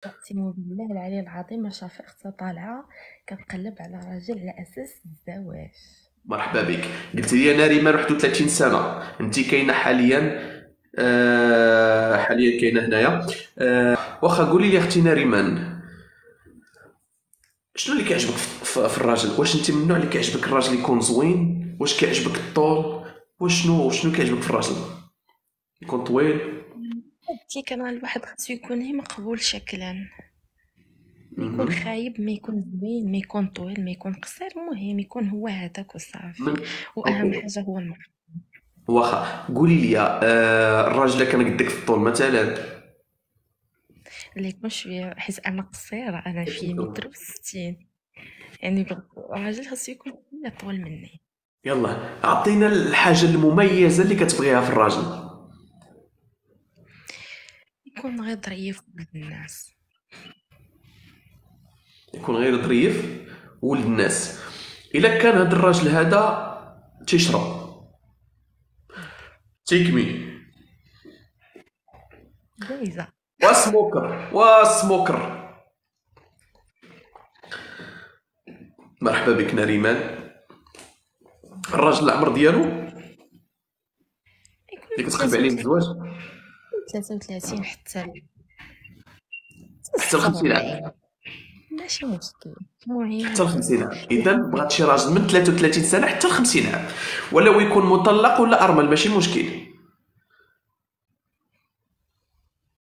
أقسم بالله العلي العظيم ما شافت أختها طالعة كتقلب على راجل على أساس الزواج. مرحبا بك. قلت لي انا ريمان 31 سنه، انت كاينه حاليا؟ حاليا كاينه هنايا. واخا قولي لي اختي ناريمان، شنو اللي كيعجبك في الراجل؟ واش انت من النوع اللي كيعجبك الراجل يكون زوين؟ واش كيعجبك الطول؟ وشنو كيعجبك في الراجل؟ يكون طويل؟ قلت لك أنا الواحد خاصو يكون هي مقبول شكلا، ما يكون مهم. خايب، ما يكون زوين، ما يكون طويل، ما يكون قصير، المهم يكون هو هذاك وصافي. من وأهم اوكي. حاجة هو المرأة. واخا قولي لي، الراجل كان قدك في الطول مثلا؟ اللي يكون شوية، حيت أنا قصيرة، أنا في متر وستين، يعني الراجل خاصو يكون شوية طول مني. يلا اعطينا الحاجه المميزه اللي كتبغيها في الراجل. يكون غير ظريف ولد الناس. يكون غير ظريف ولد الناس. الا كان هذا الراجل هذا تيشرب، تيكمي، جايزة. وسموكر. مرحبا بك ناريمان. الراجل العمر ديالو يكون اللي من كتقلب عليه الزواج 33 حتى حتى ل 50 46. عام. ماشي مشكل، المهم حتى ل 50 عام، اذا يكون بغات شي راجل من 33 سنه حتى ل 50 عام، ولو يكون مطلق ولا ارمل ماشي مشكل.